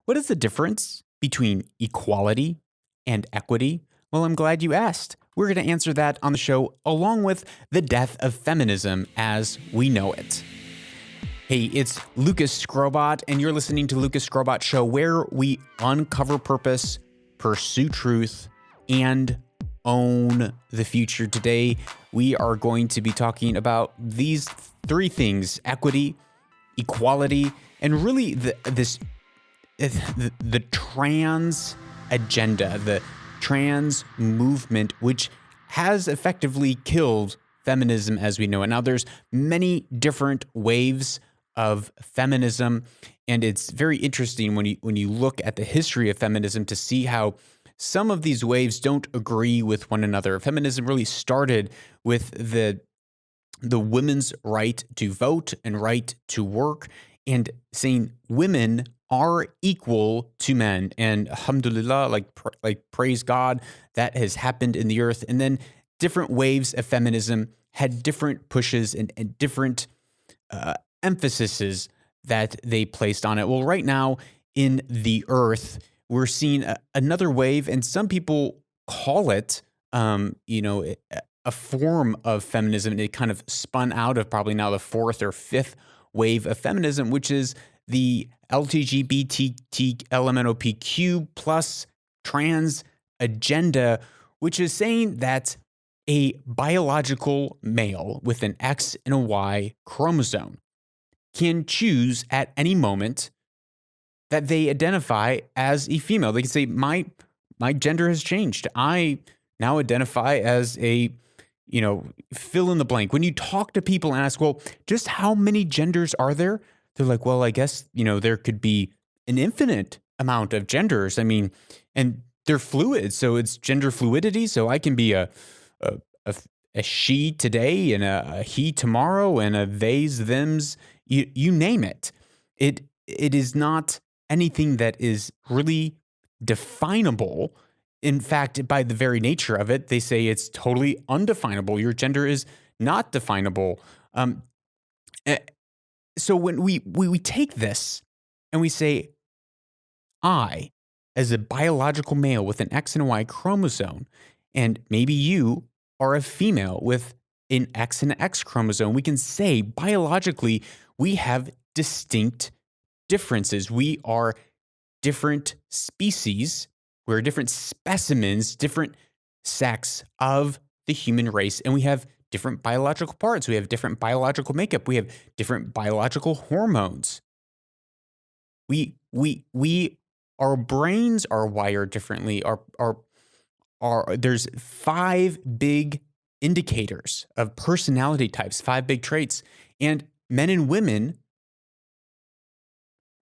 What is the difference between equality and equity? Well, I'm glad you asked. We're going to answer that on the show, along with the death of feminism as we know it. Hey, it's Lucas Skrobot, and you're listening to Lucas Skrobot Show, where we uncover purpose, pursue truth, and own the future. Today, we are going to be talking about these three things: equity, equality, and really the trans agenda, the trans movement, which has effectively killed feminism as we know it. Now, there's many different waves of feminism, and it's very interesting when you look at the history of feminism to see how some of these waves don't agree with one another. Feminism really started with the women's right to vote and right to work, and saying women are equal to men. And alhamdulillah, like praise God, that has happened in the earth. And then different waves of feminism had different pushes and different emphases that they placed on it. Well, right now in the earth, we're seeing another wave, and some people call it, a form of feminism. And it kind of spun out of probably now the fourth or fifth wave of feminism, which is the LGBTQ plus trans agenda, which is saying that a biological male with an X and a Y chromosome can choose at any moment that they identify as a female. They can say, my gender has changed. I now identify as a, fill in the blank. When you talk to people and ask, well, just how many genders are there? They're like, well, I guess, there could be an infinite amount of genders. I mean, and they're fluid. So it's gender fluidity. So I can be a she today and a he tomorrow and a theys, thems, you name it. It is not anything that is really definable. In fact, by the very nature of it, they say it's totally undefinable. Your gender is not definable. So when we take this and we say, I, as a biological male with an X and a Y chromosome, and maybe you are a female with an X and an X chromosome, we can say biologically we have distinct differences. We are different species. We're different specimens, different sex of the human race, and we have different biological parts. We have different biological makeup. We have different biological hormones. Our brains are wired differently. There's 5 big indicators of personality types, 5 big traits, and men and women,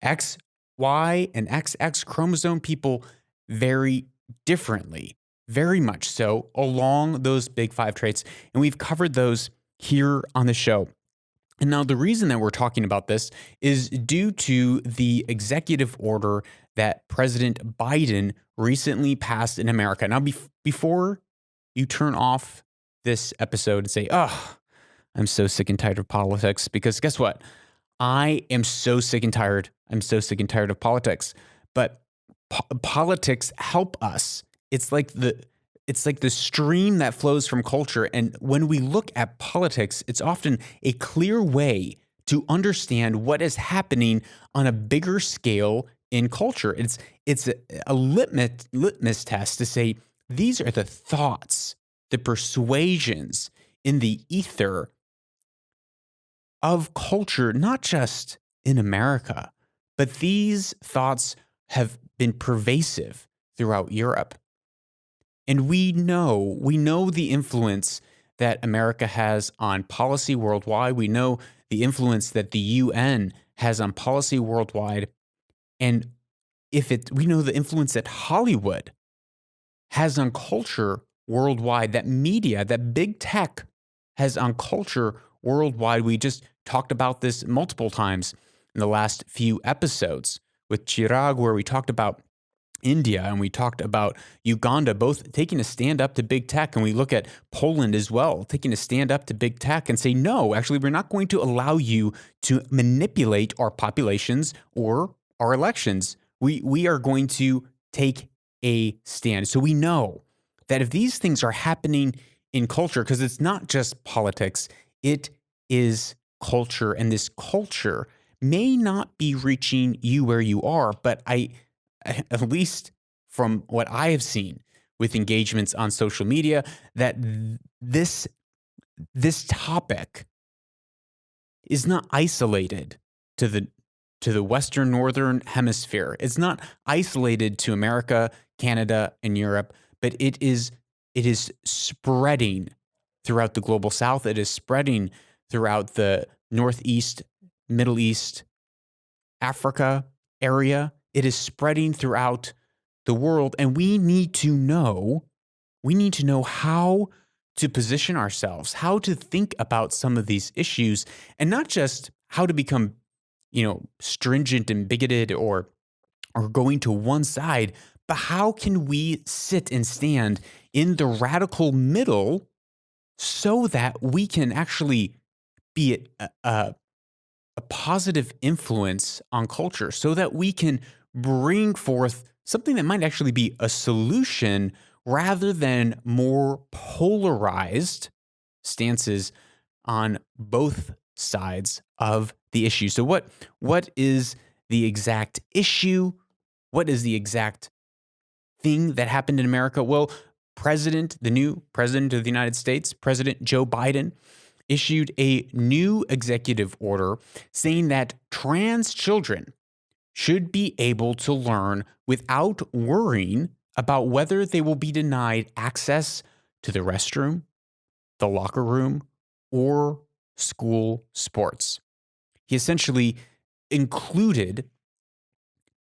XY and XX chromosome people vary differently, very much so, along those big 5 traits. And we've covered those here on the show. And now the reason that we're talking about this is due to the executive order that President Biden recently passed in America. Now, before you turn off this episode and say, oh, I'm so sick and tired of politics, because guess what? I am so sick and tired. I'm so sick and tired of politics. But politics help us. It's like the stream that flows from culture. And when we look at politics, it's often a clear way to understand what is happening on a bigger scale in culture. It's a litmus test to say, these are the thoughts, the persuasions in the ether of culture, not just in America, but these thoughts have been pervasive throughout Europe. And we know the influence that America has on policy worldwide. We know the influence that the UN has on policy worldwide. And we know the influence that Hollywood has on culture worldwide, that media, that big tech has on culture worldwide. We just talked about this multiple times in the last few episodes with Chirag, where we talked about India and we talked about Uganda, both taking a stand up to big tech. And we look at Poland as well, taking a stand up to big tech and say, no, actually, we're not going to allow you to manipulate our populations or our elections. We are going to take a stand. So we know that if these things are happening in culture, because it's not just politics, it is culture, and this culture may not be reaching you where you are, but at least from what I have seen with engagements on social media, that this topic is not isolated to the Western Northern Hemisphere. It's not isolated to America, Canada, and Europe, but it is spreading throughout the global South. It is spreading throughout the Northeast, Middle East, Africa area. It is spreading throughout the world, and we need to know how to position ourselves, how to think about some of these issues, and not just how to become, stringent and bigoted or going to one side, but how can we sit and stand in the radical middle so that we can actually be a positive influence on culture, so that we can bring forth something that might actually be a solution rather than more polarized stances on both sides of the issue. So what is the exact issue? What is the exact thing that happened in America? Well, the new president of the United States, President Joe Biden, issued a new executive order saying that trans children should be able to learn without worrying about whether they will be denied access to the restroom, the locker room, or school sports. He essentially included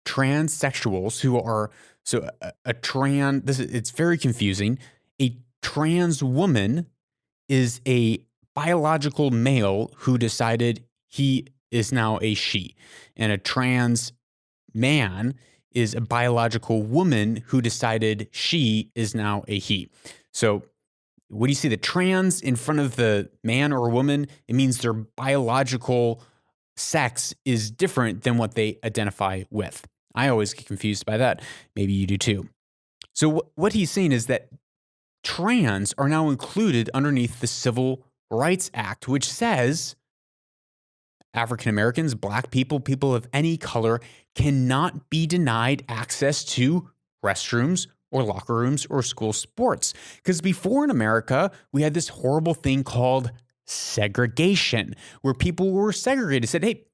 transsexuals who are it's very confusing. A trans woman is a biological male who decided he is now a she, and a trans man is a biological woman who decided she is now a he. So when you see the trans in front of the man or woman, it means their biological sex is different than what they identify with. I always get confused by that. Maybe you do too. So what he's saying is that trans are now included underneath the Civil Rights Act, which says African Americans, Black people, people of any color cannot be denied access to restrooms or locker rooms or school sports. Because before in America, we had this horrible thing called segregation, where people were segregated, said, hey,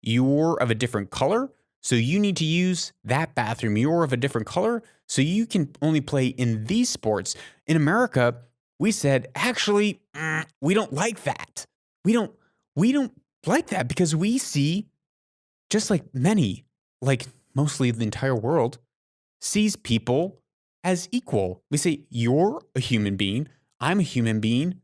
you're of a different color, so you need to use that bathroom. You're of a different color, so you can only play in these sports. In America, we said, actually, we don't like that. We don't like that because we see, just like mostly the entire world, sees people as equal. We say, you're a human being, I'm a human being,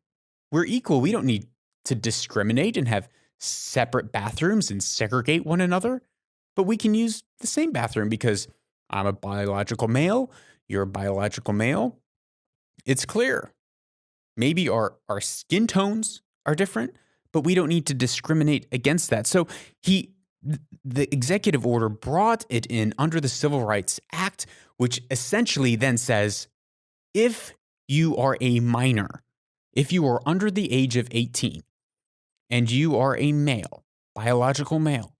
we're equal. We don't need to discriminate and have separate bathrooms and segregate one another, but we can use the same bathroom because I'm a biological male, you're a biological male. It's clear. Maybe our skin tones are different, but we don't need to discriminate against that. So the executive order brought it in under the Civil Rights Act, which essentially then says, if you are a minor, if you are under the age of 18 and you are a male, biological male,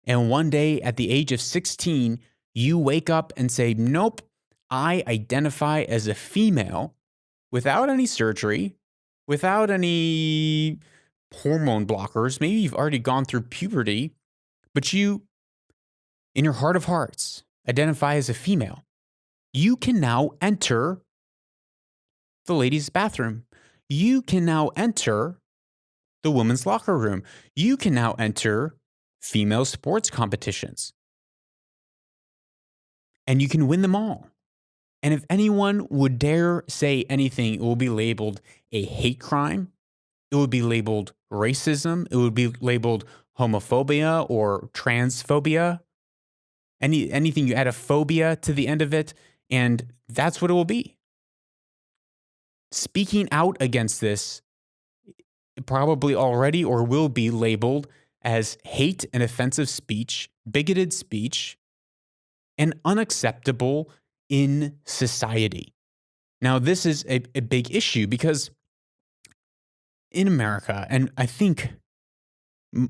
and one day at the age of 16, you wake up and say, nope, I identify as a female without any surgery, without any hormone blockers, maybe you've already gone through puberty, but you, in your heart of hearts, identify as a female, you can now enter the ladies' bathroom. You can now enter the women's locker room. You can now enter female sports competitions. And you can win them all. And if anyone would dare say anything, it will be labeled a hate crime. It would be labeled racism. It would be labeled homophobia or transphobia. Anything you add a phobia to the end of it, and that's what it will be. Speaking out against this probably already or will be labeled as hate and offensive speech, bigoted speech, and unacceptable in society. Now, this is a big issue because in America, and I think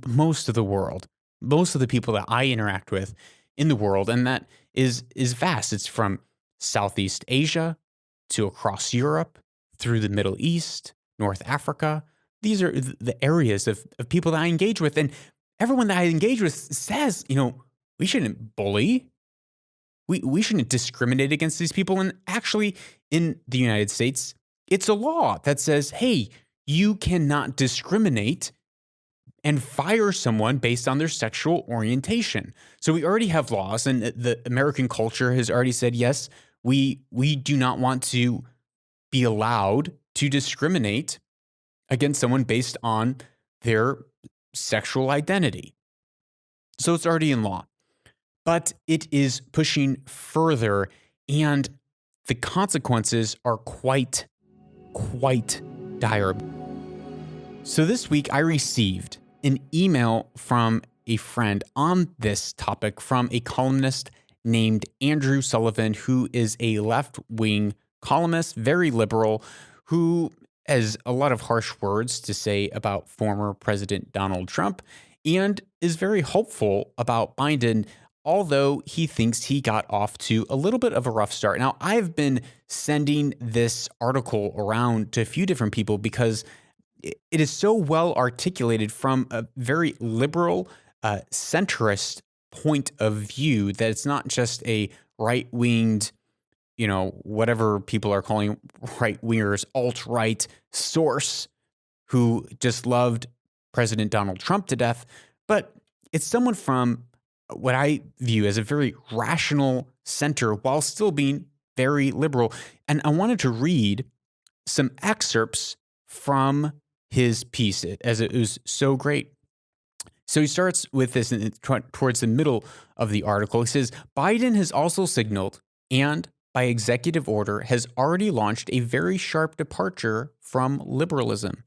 most of the world, most of the people that I interact with in the world, and that is vast. It's from Southeast Asia to across Europe, through the Middle East, North Africa. These are the areas of people that I engage with. And everyone that I engage with says, we shouldn't bully. We shouldn't discriminate against these people. And actually, in the United States, it's a law that says, hey, you cannot discriminate and fire someone based on their sexual orientation. So we already have laws, and the American culture has already said, yes, we do not want to be allowed to discriminate against someone based on their sexual identity. So it's already in law. But it is pushing further, and the consequences are quite dire. So this week I received an email from a friend on this topic from a columnist named Andrew Sullivan, who is a left-wing columnist, very liberal, who has a lot of harsh words to say about former President Donald Trump and is very hopeful about Biden, although he thinks he got off to a little bit of a rough start. Now, I've been sending this article around to a few different people because it is so well articulated from a very liberal, centrist point of view that it's not just a right-winged, whatever people are calling right-wingers, alt-right source who just loved President Donald Trump to death, but it's someone from what I view as a very rational center while still being very liberal. And I wanted to read some excerpts from his piece, as it was so great. So he starts with this towards the middle of the article. He says, Biden has also signaled and by executive order has already launched a very sharp departure from liberalism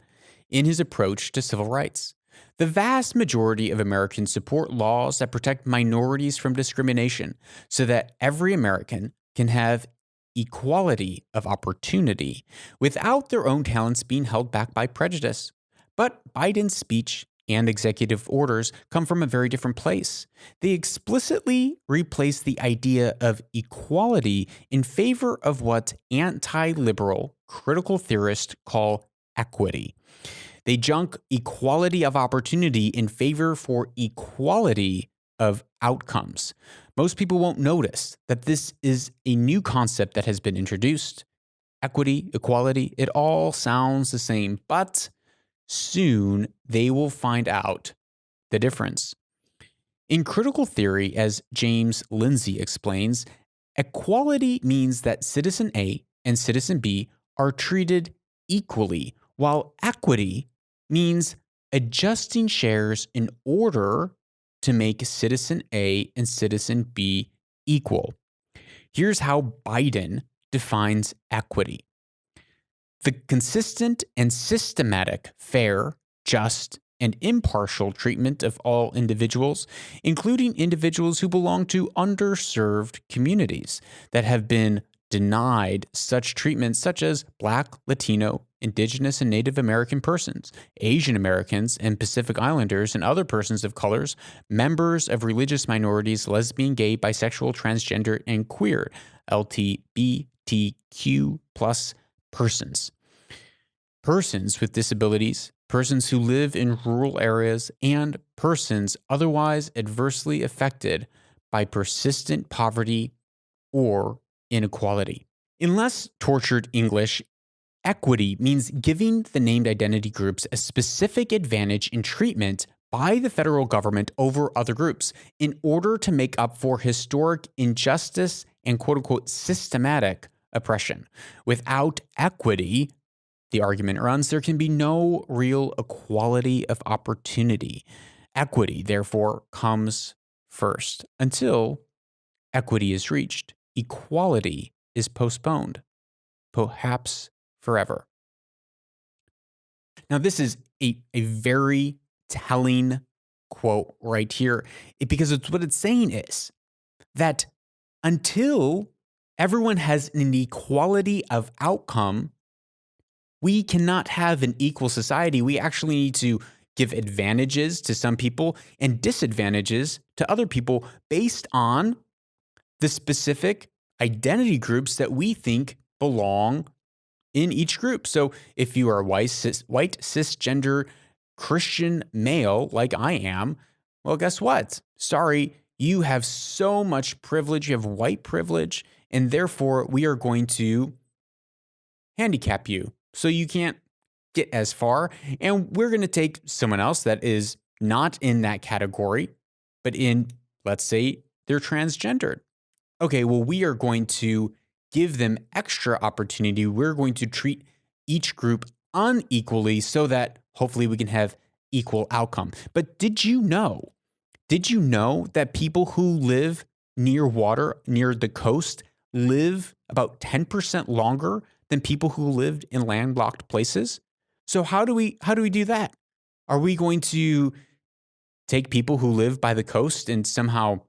in his approach to civil rights. The vast majority of Americans support laws that protect minorities from discrimination so that every American can have equality of opportunity without their own talents being held back by prejudice. But Biden's speech and executive orders come from a very different place. They explicitly replace the idea of equality in favor of what anti-liberal critical theorists call equity. They junk equality of opportunity in favor for equality of outcomes. Most people won't notice that this is a new concept that has been introduced. Equity, equality, it all sounds the same, but soon they will find out the difference. In critical theory, as James Lindsay explains, equality means that citizen A and citizen B are treated equally, while equity means adjusting shares in order to make citizen A and citizen B equal. Here's how Biden defines equity: the consistent and systematic, fair, just, and impartial treatment of all individuals, including individuals who belong to underserved communities that have been denied such treatment, such as Black, Latino, Indigenous and Native American persons, Asian Americans and Pacific Islanders and other persons of colors, members of religious minorities, lesbian, gay, bisexual, transgender, and queer, LGBTQ plus persons. Persons with disabilities, persons who live in rural areas, and persons otherwise adversely affected by persistent poverty or inequality. In less tortured English, equity means giving the named identity groups a specific advantage in treatment by the federal government over other groups in order to make up for historic injustice and quote-unquote systematic oppression. Without equity, the argument runs, there can be no real equality of opportunity. Equity, therefore, comes first. Until equity is reached, equality is postponed, perhaps forever. Now, this is a very telling quote right here, because it's what it's saying is that until everyone has an equality of outcome, we cannot have an equal society. We actually need to give advantages to some people and disadvantages to other people based on the specific identity groups that we think belong in each group. So if you are a white, cisgender, Christian male like I am, well, guess what? Sorry, you have so much privilege. You have white privilege, and therefore we are going to handicap you so you can't get as far. And we're going to take someone else that is not in that category, but in, let's say, they're transgendered. Okay, well, we are going to give them extra opportunity. We're going to treat each group unequally so that hopefully we can have equal outcome. But did you know that people who live near water, near the coast, live about 10% longer than people who lived in landlocked places? So how do we do that? Are we going to take people who live by the coast and somehow,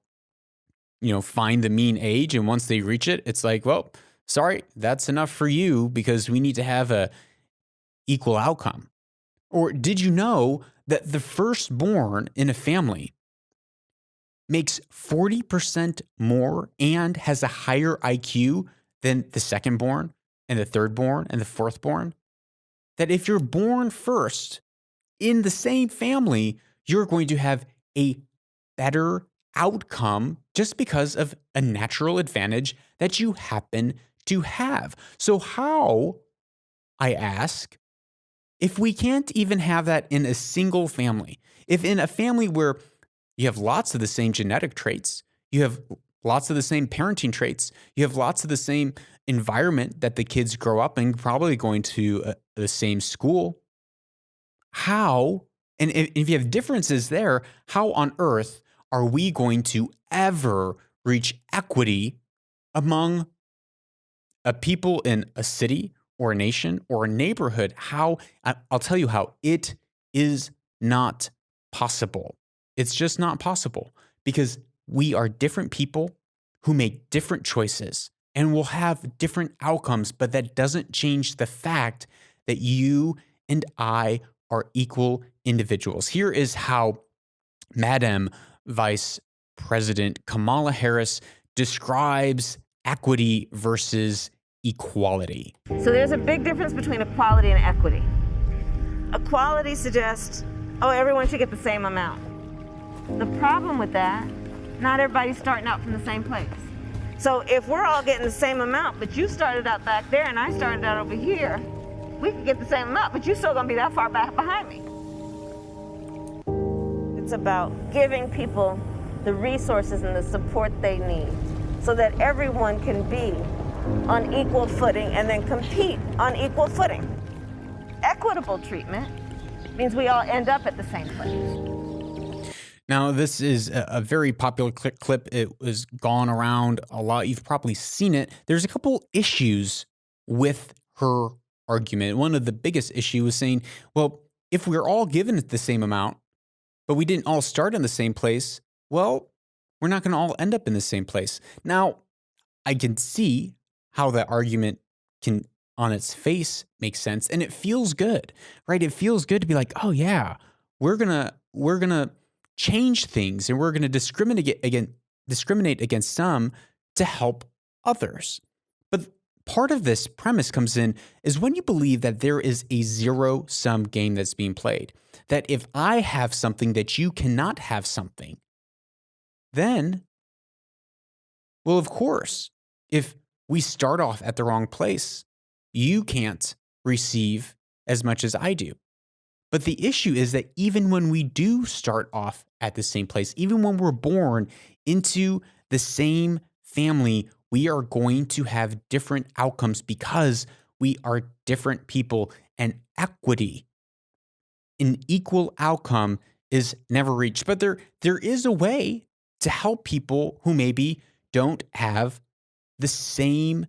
find the mean age, and once they reach it, it's like, well, sorry, that's enough for you because we need to have a equal outcome? Or did you know that the firstborn in a family makes 40% more and has a higher IQ than the secondborn and the thirdborn and the fourthborn? That if you're born first in the same family, you're going to have a better outcome just because of a natural advantage that you happen to have. So how, I ask, if we can't even have that in a single family, if in a family where you have lots of the same genetic traits, you have lots of the same parenting traits, you have lots of the same environment that the kids grow up in, probably going to the same school, how, and if you have differences there, how on earth are we going to ever reach equity among a people in a city or a nation or a neighborhood? How? I'll tell you how. It is not possible. It's just not possible because we are different people who make different choices and will have different outcomes, but that doesn't change the fact that you and I are equal individuals. Here is how Madam Vice President Kamala Harris describes equity versus equality. So there's a big difference between equality and equity. Equality suggests, everyone should get the same amount. The problem with that, not everybody's starting out from the same place. So if we're all getting the same amount, but you started out back there and I started out over here, we could get the same amount, but you're still gonna be that far back behind me. It's about giving people the resources and the support they need so that everyone can be on equal footing and then compete on equal footing. Equitable treatment means we all end up at the same place. Now, this is a very popular clip. It was gone around a lot. You've probably seen it. There's a couple issues with her argument. One of the biggest issues was saying, well, if we're all given the same amount, but we didn't all start in the same place, well, we're not going to all end up in the same place. Now, I can see how that argument can, on its face, make sense, and it feels good, right? It feels good to be like, oh yeah, we're gonna change things, and we're gonna discriminate against some to help others. But part of this premise comes in is when you believe that there is a zero-sum game that's being played. That if I have something that you cannot have something, then, well, of course, if we start off at the wrong place, you can't receive as much as I do. But the issue is that even when we do start off at the same place, even when we're born into the same family, we are going to have different outcomes because we are different people, and equity, an equal outcome, is never reached. But there is a way to help people who maybe don't have the same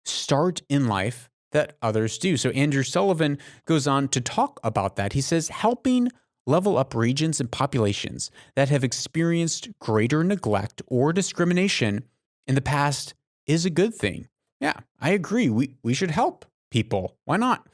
start in life that others do. So Andrew Sullivan goes on to talk about that. He says, helping level up regions and populations that have experienced greater neglect or discrimination in the past is a good thing. Yeah, I agree. We should help people. Why not?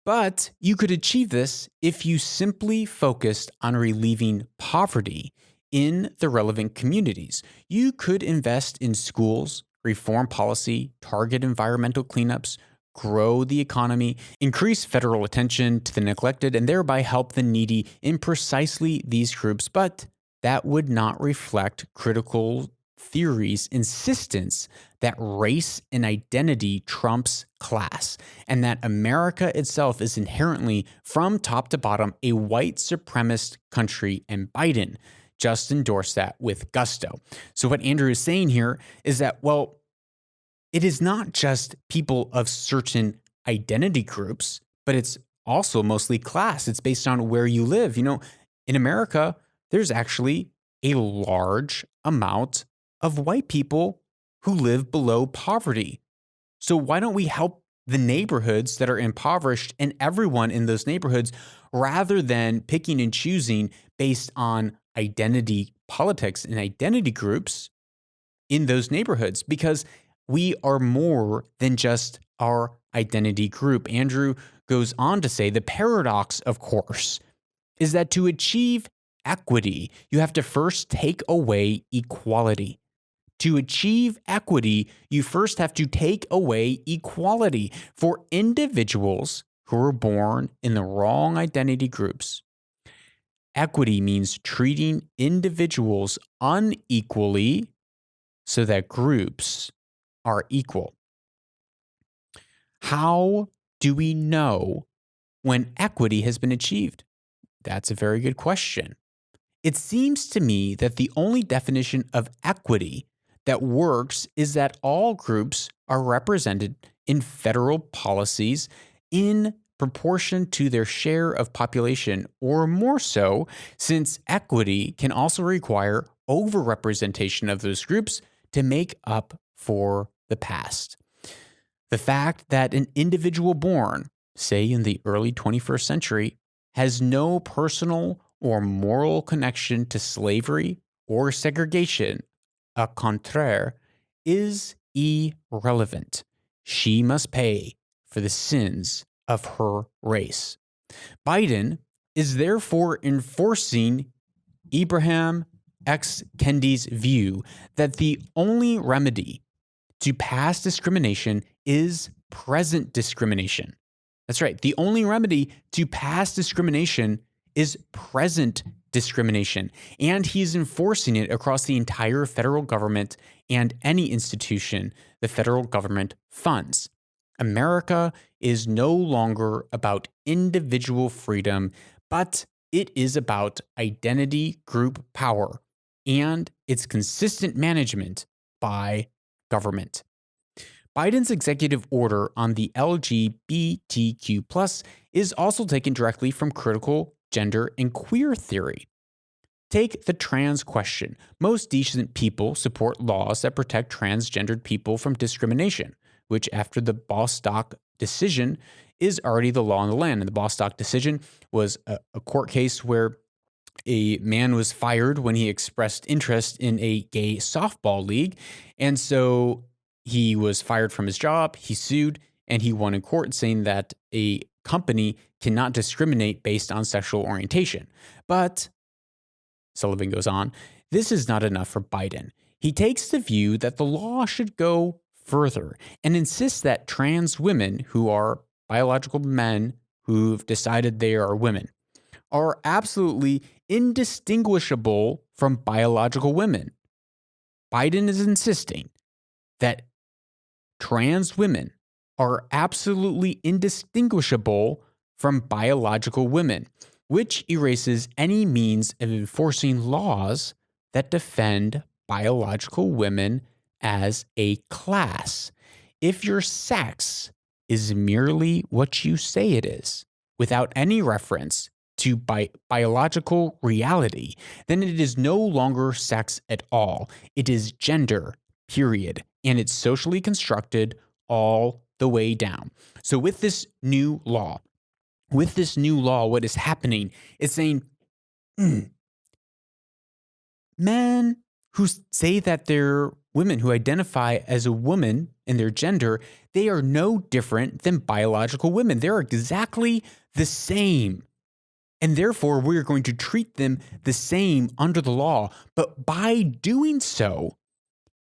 But you could achieve this if you simply focused on relieving poverty in the relevant communities. You could invest in schools, reform policy, target environmental cleanups, grow the economy, increase federal attention to the neglected, and thereby help the needy in precisely these groups. But that would not reflect critical theory's insistence that race and identity trumps class, and that America itself is inherently, from top to bottom, a white supremacist country, and Biden just endorsed that with gusto. So what Andrew is saying here is that, well, it is not just people of certain identity groups, but it's also mostly class. It's based on where you live. You know, in America, there's actually a large amount of white people who live below poverty. So why don't we help the neighborhoods that are impoverished and everyone in those neighborhoods rather than picking and choosing based on identity politics and identity groups in those neighborhoods? Because we are more than just our identity group. Andrew goes on to say the paradox, of course, is that to achieve equity, you have to first take away equality. To achieve equity, you first have to take away equality. For individuals who are born in the wrong identity groups, equity means treating individuals unequally so that groups are equal. How do we know when equity has been achieved? That's a very good question. It seems to me that the only definition of equity that works is that all groups are represented in federal policies in proportion to their share of population, or more so, since equity can also require overrepresentation of those groups to make up for the past. The fact that an individual born, say in the early 21st century, has no personal or moral connection to slavery or segregation, au contraire, is irrelevant. She must pay for the sins of her race. Biden is therefore enforcing Ibram X. Kendi's view that the only remedy to past discrimination is present discrimination. That's right. The only remedy to past discrimination is present discrimination, and he's enforcing it across the entire federal government and any institution the federal government funds. America is no longer about individual freedom, but it is about identity group power and its consistent management by government. Biden's executive order on the LGBTQ+ is also taken directly from critical gender and queer theory. Take the trans question. Most decent people support laws that protect transgendered people from discrimination, which after the Bostock decision is already the law in the land. And the Bostock decision was a court case where a man was fired when he expressed interest in a gay softball league. And so he was fired from his job, he sued, and he won in court saying that a company cannot discriminate based on sexual orientation. But, Sullivan goes on, this is not enough for Biden. He takes the view that the law should go further and insists that trans women who are biological men who've decided they are women are absolutely indistinguishable from biological women. Biden is insisting that trans women are absolutely indistinguishable from biological women, which erases any means of enforcing laws that defend biological women as a class. If your sex is merely what you say it is, without any reference to biological reality, then it is no longer sex at all. It is gender, period. And it's socially constructed all the way down. So with this new law, what is happening is saying, men who say that they're women who identify as a woman in their gender, they are no different than biological women. They're exactly the same. And therefore, we're going to treat them the same under the law. But by doing so,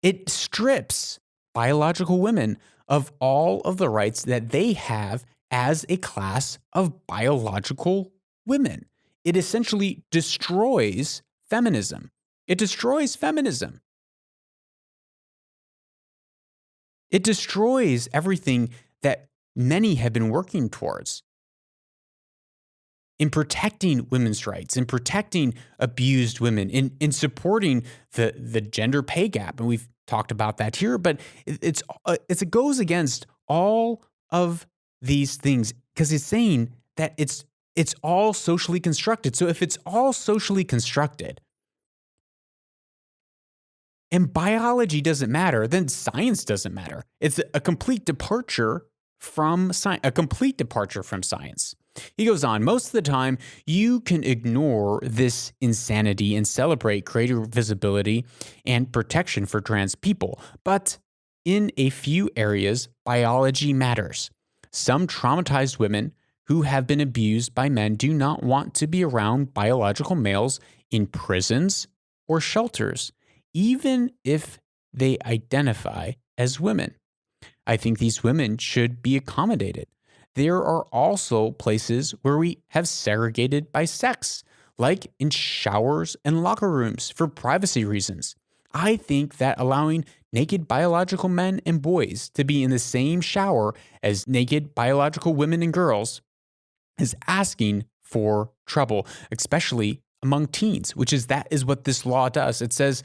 it strips biological women of all of the rights that they have as a class of biological women. It essentially destroys feminism. It destroys feminism. It destroys everything that many have been working towards in protecting women's rights, in protecting abused women, in supporting the gender pay gap. And we've talked about that here, but it goes against all of these things because it's saying that it's all socially constructed. So if it's all socially constructed and biology doesn't matter, then science doesn't matter. It's a complete departure from science. He goes on, most of the time, you can ignore this insanity and celebrate greater visibility and protection for trans people. But in a few areas, biology matters. Some traumatized women who have been abused by men do not want to be around biological males in prisons or shelters, even if they identify as women. I think these women should be accommodated. There are also places where we have segregated by sex, like in showers and locker rooms for privacy reasons. I think that allowing naked biological men and boys to be in the same shower as naked biological women and girls is asking for trouble, especially among teens, that is what this law does. It says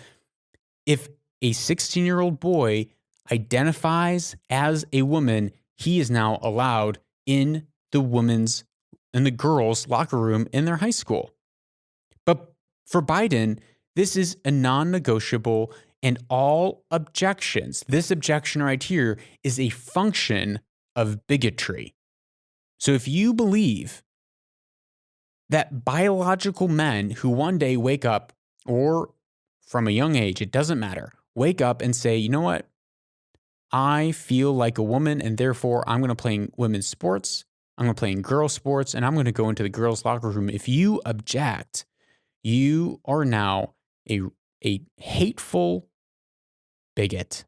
if a 16-year-old boy identifies as a woman, he is now allowed in the girls' locker room in their high school. But for Biden, this is a non-negotiable, and all objections, this objection right here is a function of bigotry. So if you believe that biological men who one day wake up, or from a young age, it doesn't matter, wake up and say, you know what? I feel like a woman, and therefore I'm going to play in women's sports, I'm going to play in girls' sports, and I'm going to go into the girls' locker room. If you object, you are now a hateful bigot.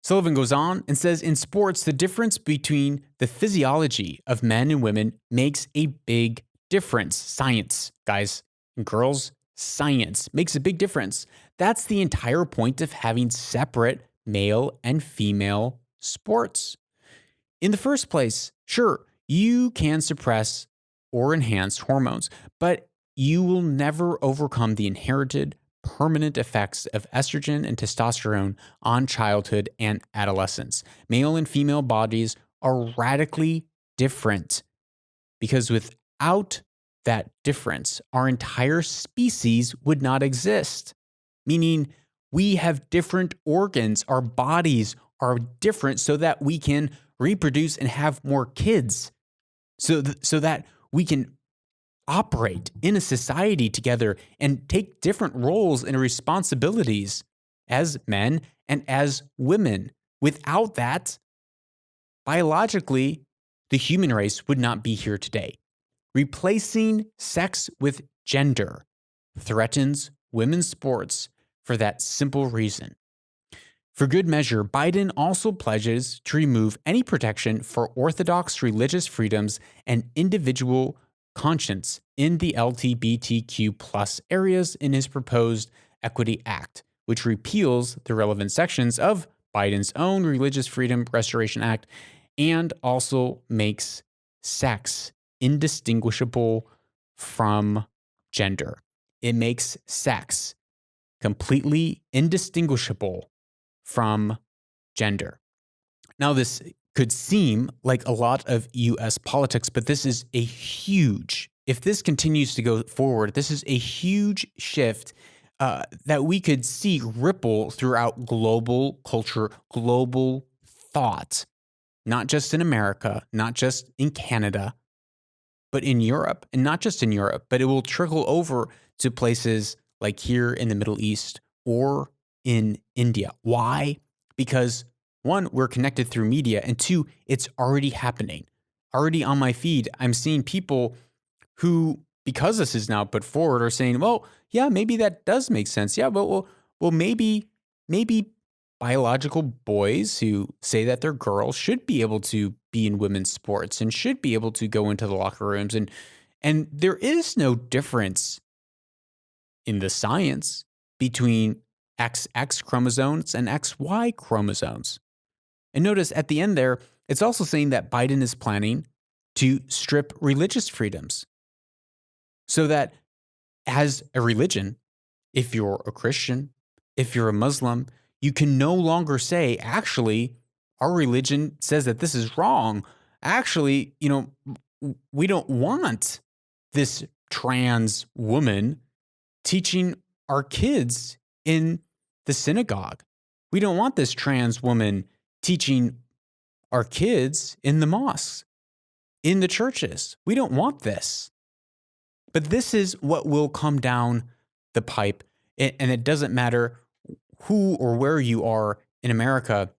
Sullivan goes on and says, in sports, the difference between the physiology of men and women makes a big difference. Science, guys and girls, science makes a big difference. That's the entire point of having separate male and female sports. In the first place, sure, you can suppress or enhance hormones, but you will never overcome the inherited permanent effects of estrogen and testosterone on childhood and adolescence. Male and female bodies are radically different because without that difference, our entire species would not exist. Meaning we have different organs. Our bodies are different so that we can reproduce and have more kids, so that we can operate in a society together and take different roles and responsibilities as men and as women. Without that, biologically, the human race would not be here today. Replacing sex with gender threatens women's sports for that simple reason. For good measure, Biden also pledges to remove any protection for orthodox religious freedoms and individual conscience in the LGBTQ plus areas in his proposed Equity Act, which repeals the relevant sections of Biden's own Religious Freedom Restoration Act and also makes sex indistinguishable from gender. It makes sex completely indistinguishable from gender. Now, this could seem like a lot of U.S. politics, but this is a huge, if this continues to go forward, this is a huge shift that we could see ripple throughout global culture, global thought, not just in America, not just in Canada, but in Europe, and not just in Europe, but it will trickle over to places like here in the Middle East or in India. Why? Because one, we're connected through media, and two, it's already happening. Already on my feed, I'm seeing people who, because this is now put forward, are saying, well, yeah, maybe that does make sense. Yeah, but well, maybe biological boys who say that they're girls should be able to be in women's sports and should be able to go into the locker rooms. And there is no difference in the science between XX chromosomes and XY chromosomes. And notice at the end there, it's also saying that Biden is planning to strip religious freedoms. So that as a religion, if you're a Christian, if you're a Muslim, you can no longer say, actually, our religion says that this is wrong. Actually, we don't want this trans woman teaching our kids in the synagogue. We don't want this trans woman teaching our kids in the mosques, in the churches. We don't want this. But this is what will come down the pipe. And it doesn't matter who or where you are in America,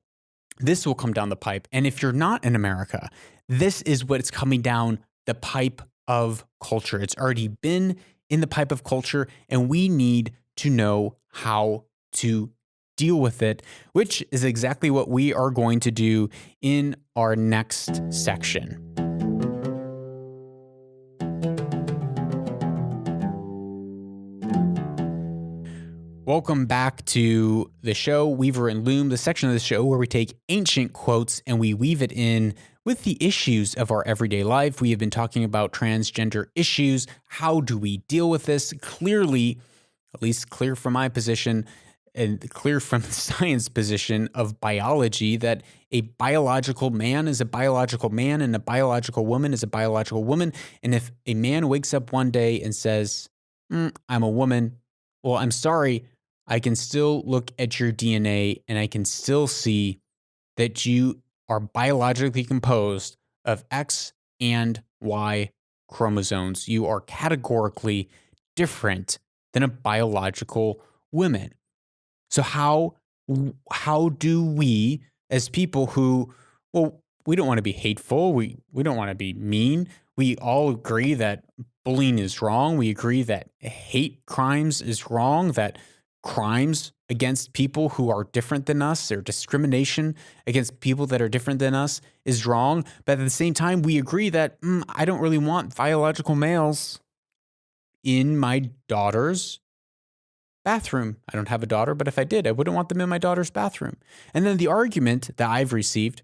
this will come down the pipe. And if you're not in America, this is what's coming down the pipe of culture. It's already been in the pipe of culture, and we need to know how to deal with it, which is exactly what we are going to do in our next section. Welcome back to the show, Weaver and Loom, the section of the show where we take ancient quotes and we weave it in with the issues of our everyday life. We have been talking about transgender issues. How do we deal with this? Clearly, at least clear from my position and clear from the science position of biology, that a biological man is a biological man and a biological woman is a biological woman. And if a man wakes up one day and says, I'm a woman, well, I'm sorry, I can still look at your DNA and I can still see that you are biologically composed of X and Y chromosomes. You are categorically different than a biological woman. So how do we, as people who, well, we don't want to be hateful, we don't want to be mean, we all agree that bullying is wrong, we agree that hate crimes is wrong, that crimes against people who are different than us or discrimination against people that are different than us is wrong. But at the same time, we agree that I don't really want biological males in my daughter's bathroom. I don't have a daughter, but if I did, I wouldn't want them in my daughter's bathroom. And then the argument that I've received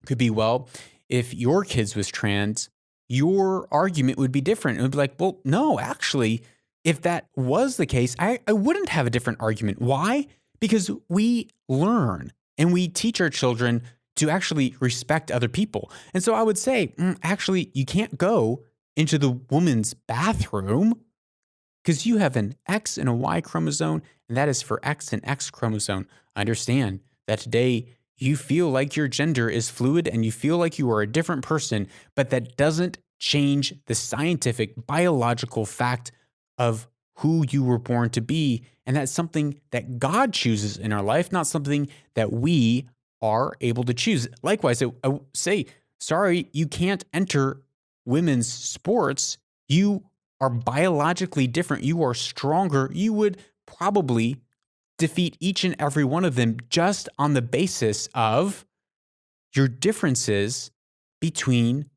could be, well, if your kids was trans, your argument would be different. It would be like, well, no, actually, if that was the case, I wouldn't have a different argument. Why? Because we learn and we teach our children to actually respect other people. And so I would say, actually, you can't go into the woman's bathroom because you have an X and a Y chromosome, and that is for X and X chromosome. Understand that today you feel like your gender is fluid and you feel like you are a different person, but that doesn't change the scientific, biological fact of who you were born to be. And that's something that God chooses in our life, not something that we are able to choose. Likewise, I say, sorry, you can't enter women's sports. You are biologically different. You are stronger. You would probably defeat each and every one of them just on the basis of your differences between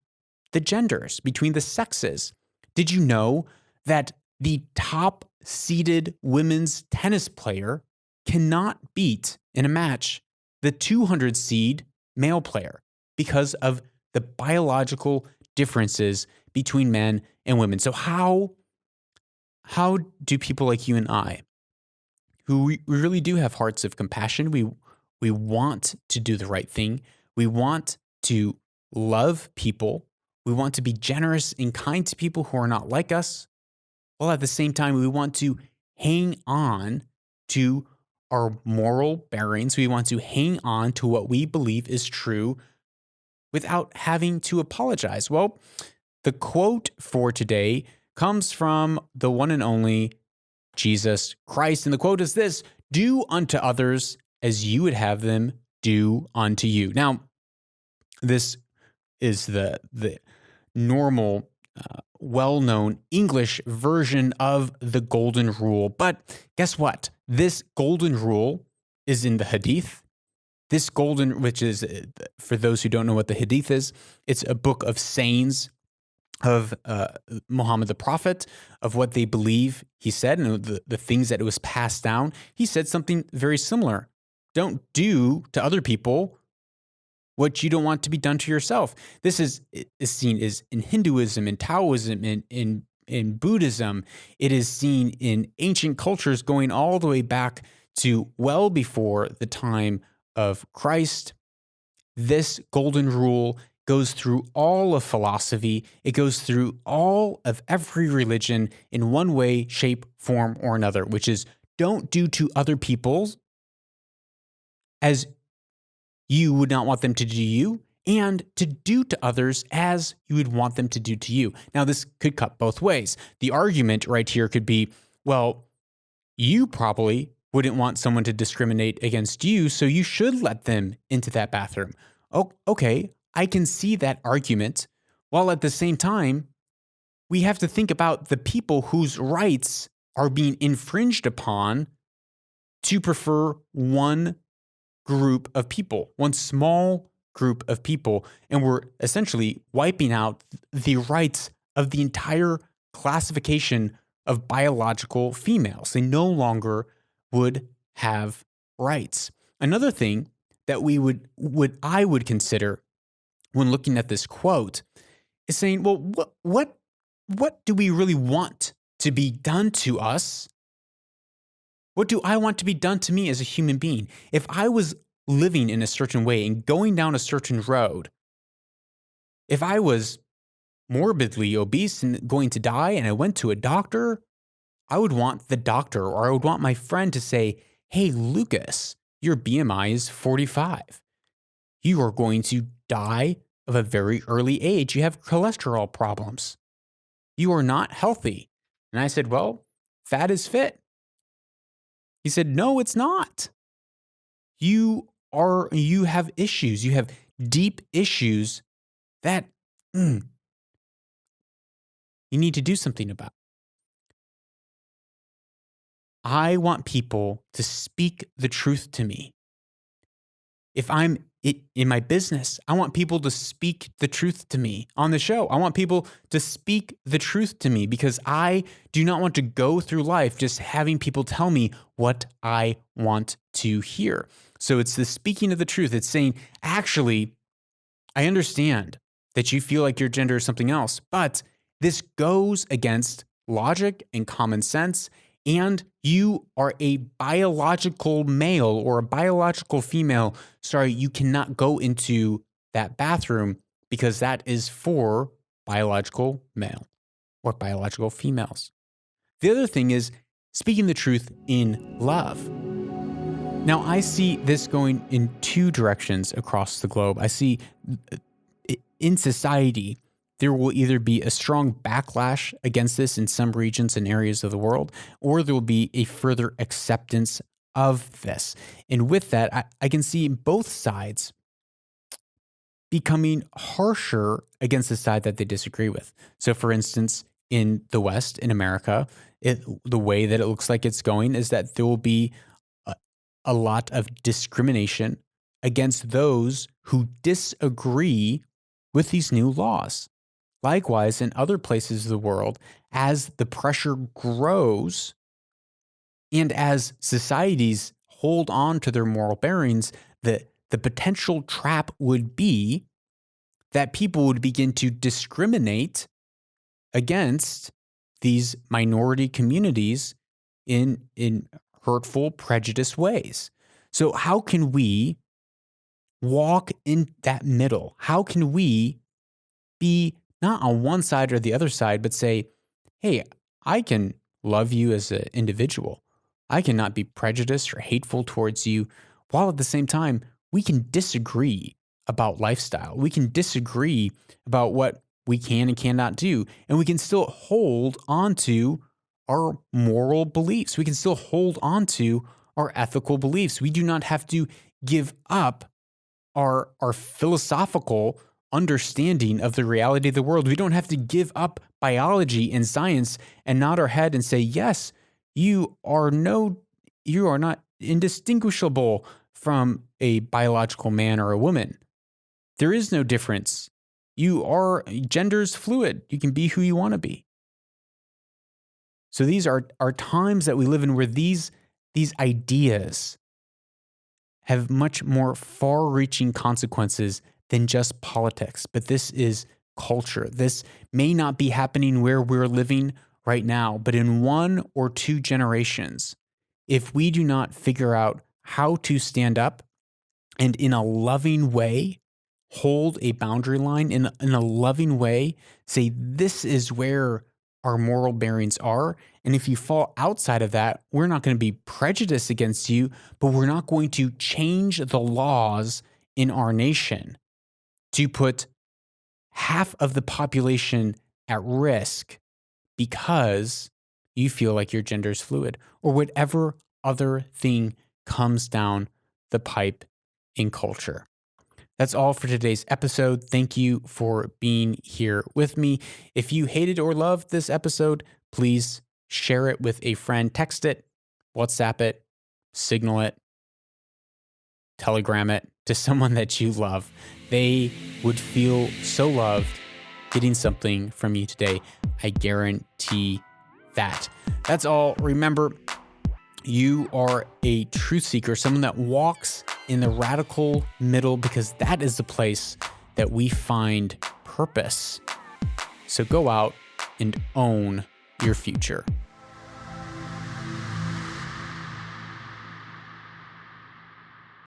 the genders, between the sexes. Did you know that the top seeded women's tennis player cannot beat in a match the 200 seed male player because of the biological differences between men and women? So how do people like you and I, who we really do have hearts of compassion, we want to do the right thing, we want to love people, we want to be generous and kind to people who are not like us, while at the same time we want to hang on to our moral bearings, we want to hang on to what we believe is true without having to apologize? Well, the quote for today comes from the one and only Jesus Christ. And the quote is this: do unto others as you would have them do unto you. Now, this is the normal, well-known English version of the golden rule. But guess what? This golden rule is in the Hadith. This golden, which is, for those who don't know what the Hadith is, it's a book of sayings of Muhammad the Prophet, of what they believe he said and the things that it was passed down. He said something very similar. Don't do to other people what you don't want to be done to yourself. This is seen as in Hinduism, in Taoism, in Buddhism. It is seen in ancient cultures going all the way back to well before the time of Christ. This golden rule goes through all of philosophy. It goes through all of every religion in one way, shape, form, or another, which is don't do to other people as you would not want them to do to you, and to do to others as you would want them to do to you. Now, this could cut both ways. The argument right here could be, well, you probably wouldn't want someone to discriminate against you, so you should let them into that bathroom. Oh, okay, I can see that argument, while at the same time, we have to think about the people whose rights are being infringed upon to prefer one group of people, one small group of people, and we're essentially wiping out the rights of the entire classification of biological females. They no longer would have rights. Another thing that I would consider when looking at this quote is saying, well, what do we really want to be done to us? What do I want to be done to me as a human being? If I was living in a certain way and going down a certain road, if I was morbidly obese and going to die and I went to a doctor, I would want the doctor, or I would want my friend to say, hey, Lucas, your BMI is 45. You are going to die of a very early age. You have cholesterol problems. You are not healthy. And I said, well, fat is fit. He said, no, it's not. You have issues. You have deep issues that you need to do something about. I want people to speak the truth to me. If I'm in my business, I want people to speak the truth to me on the show. I want people to speak the truth to me because I do not want to go through life just having people tell me what I want to hear. So it's the speaking of the truth. It's saying, actually, I understand that you feel like your gender is something else, but this goes against logic and common sense, and you are a biological male or a biological female. Sorry, you cannot go into that bathroom because that is for biological male or biological females. The other thing is speaking the truth in love. Now, I see this going in two directions across the globe. I see in society, there will either be a strong backlash against this in some regions and areas of the world, or there will be a further acceptance of this. And with that, I can see both sides becoming harsher against the side that they disagree with. So, for instance, in the West, in America, the way that it looks like it's going is that there will be a lot of discrimination against those who disagree with these new laws. Likewise, in other places of the world, as the pressure grows and as societies hold on to their moral bearings, the potential trap would be that people would begin to discriminate against these minority communities in hurtful, prejudiced ways. So how can we walk in that middle? How can we be not on one side or the other side, but say, hey, I can love you as an individual. I cannot be prejudiced or hateful towards you, while at the same time, we can disagree about lifestyle. We can disagree about what we can and cannot do, and we can still hold on to our moral beliefs. We can still hold on to our ethical beliefs. We do not have to give up our philosophical understanding of the reality of the world. We don't have to give up biology and science and nod our head and say, yes, you are not indistinguishable from a biological man or a woman. There is no difference. Gender's fluid. You can be who you want to be. So these are times that we live in where these ideas have much more far-reaching consequences than just politics. But this is culture. This may not be happening where we're living right now, but in 1 or 2 generations, if we do not figure out how to stand up and in a loving way hold a boundary line, in a loving way say, this is where our moral bearings are. And if you fall outside of that, we're not going to be prejudiced against you, but we're not going to change the laws in our nation to put half of the population at risk because you feel like your gender is fluid or whatever other thing comes down the pipe in culture. That's all for today's episode. Thank you for being here with me. If you hated or loved this episode, please share it with a friend. Text it, WhatsApp it, Signal it, Telegram it to someone that you love. They would feel so loved getting something from you today. I guarantee that. That's all. Remember, you are a truth seeker, someone that walks in the radical middle, because that is the place that we find purpose. So go out and own your future.